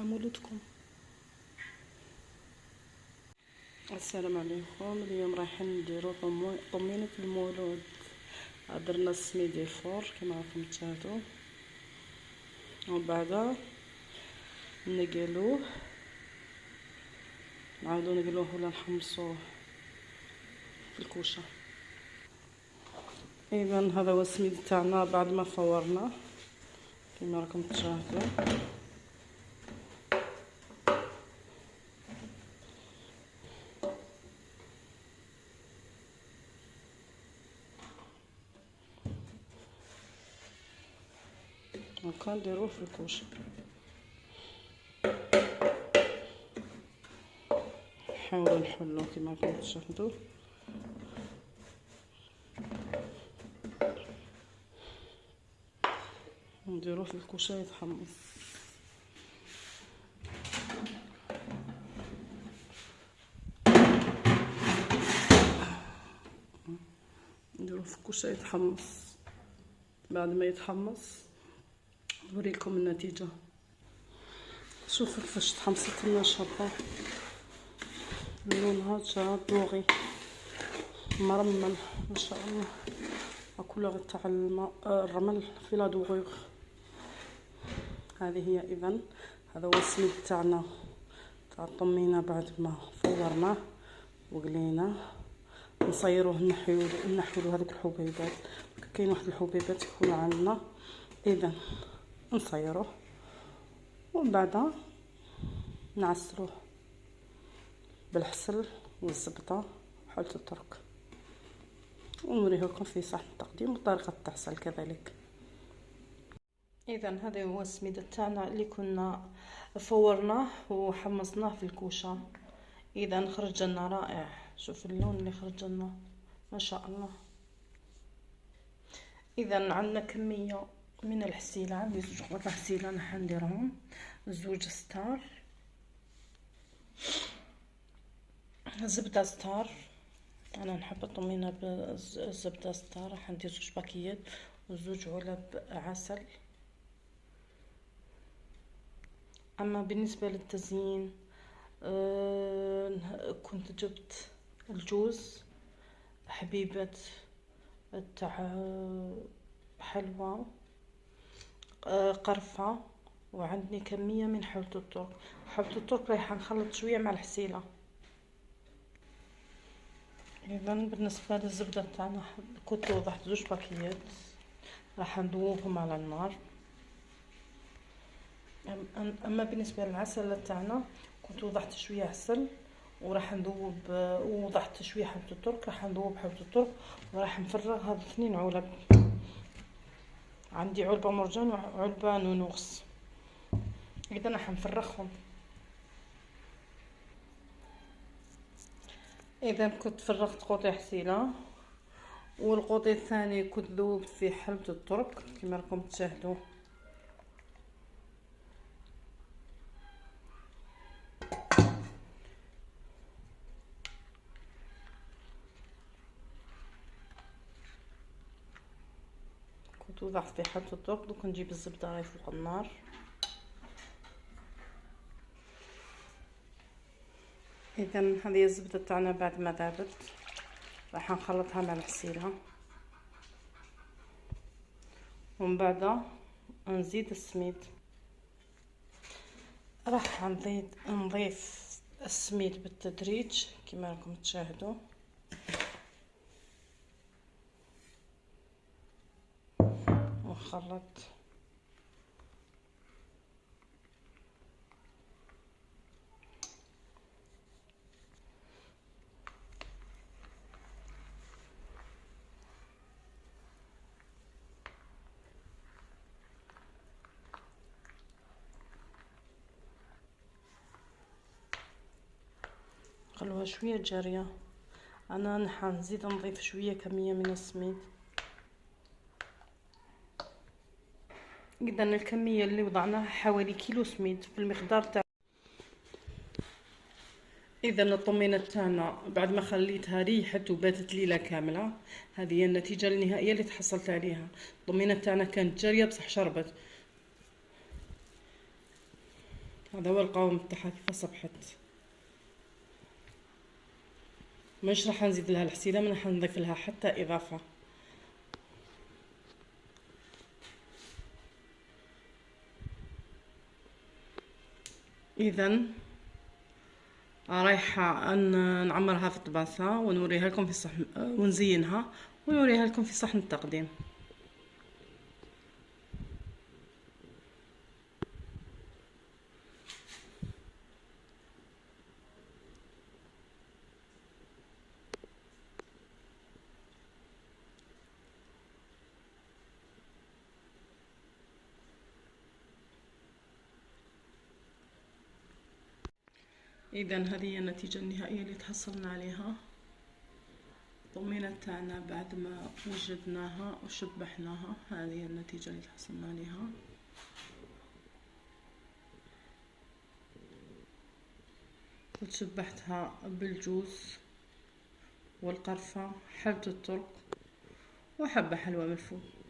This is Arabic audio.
مولودكم. السلام عليكم. اليوم رايحين نديرو طمينة المولود. درنا السميد الفور كما راكم تشاهدوا، ومن بعد نقلوه، نعاودو نقلوه ولا نحمصوه في الكوشه. اذا هذا هو السميد تاعنا بعد ما فورناه كما راكم تشاهدوا. هاكا نديروه في الكوشه. نحاولوا نحلوه كما راكم تشاهدوا. نديروه في الكوشه يتحمص. نديروه في الكوشه يتحمص. بعد ما يتحمص نوريكم النتيجه. شوفوا كيفاش تحمصت لنا الشربه، لونها جا دوغي مرمل ما شاء الله، كولور تاع الماء الرمل في لا دوغور. هذه هي. اذا هذا هو السميد تاعنا تاع الطمينه بعد ما فورناه وقليناه. نصيروه نحيولو هذوك الحبيبات. كاين واحد الحبيبات يكونوا عندنا، اذا نصيروه ومن بعد نعسلوه بالحسل والزبده وحلة الترك، ونوريكم في صحن التقديم وطريقه التعسل كذلك. اذا هذا هو السميد تاعنا اللي كنا فورناه وحمصناه في الكوشه. اذا خرج لنا رائع. شوف اللون اللي خرج لنا ما شاء الله. اذا عندنا كميه من الحسيله، عندي زوج قواط الحسيله راح نديرهم، زوج ستار، زبده ستار. انا نحب الطمينه بالزبده ستار، راح ندير زوج باكيات وزوج علب عسل. اما بالنسبه للتزيين كنت جبت الجوز، حبيبه تاع حلوى، قرفه، وعندي كميه من حلة الترك. حلة الترك رايحه نخلط شويه مع الحسيله. اذا بالنسبه للزبده تاعنا كنت وضعت زوج باكيات، راح نذوبهم على النار. اما بالنسبه للعسل تاعنا كنت وضعت شويه عسل وراح نذوب، ووضعت شويه حبه الترك، راح نذوب حبه الترك وراح نفرغ هاد 2 علب. عندي علبه مرجان وعلبه نونوخس. اذا راح نفرغهم. اذا كنت فرغت قوطي حسيله، والقوطي الثاني كنت ذوبت في حلة الترك كما راكم تشاهدوا. كنت وضعت في حلة الترك. دوك نجيب الزبده راهي فوق النار. اذا هذه الزبده تاعنا بعد ما ذابت راح نخلطها مع الحسيله، ومن بعد نزيد السميد. راح نضيف السميد بالتدريج كما راكم تشاهدوا، ونخلط. خلوها شويه جاريه. انا نزيد نضيف شويه كميه من السميد. اذا الكميه اللي وضعناها حوالي كيلو سميد في المقدار تاع. اذا الطمينه تاعنا بعد ما خليتها ريحت وباتت ليله كامله، هذه هي النتيجه النهائيه اللي تحصلت عليها. الطمينه تاعنا كانت جاريه بصح شربت. هذا هو القوام بتاعها كيف صبحت. مش راح نزيد لها الحسيلة، من راح نضيف لها حتى اضافة. اذا رايحة ان نعمرها في الطباسة ونوريها لكم في صحن، ونزينها ونوريها لكم في صحن التقديم. اذا هذه هي النتيجة النهائية اللي تحصلنا عليها. الطمينة تاعنا بعد ما وجدناها وشبحناها، هذه هي النتيجة اللي تحصلنا عليها. وشبحتها بالجوز والقرفة، حبة الترك، وحبة حلوة من الفوق.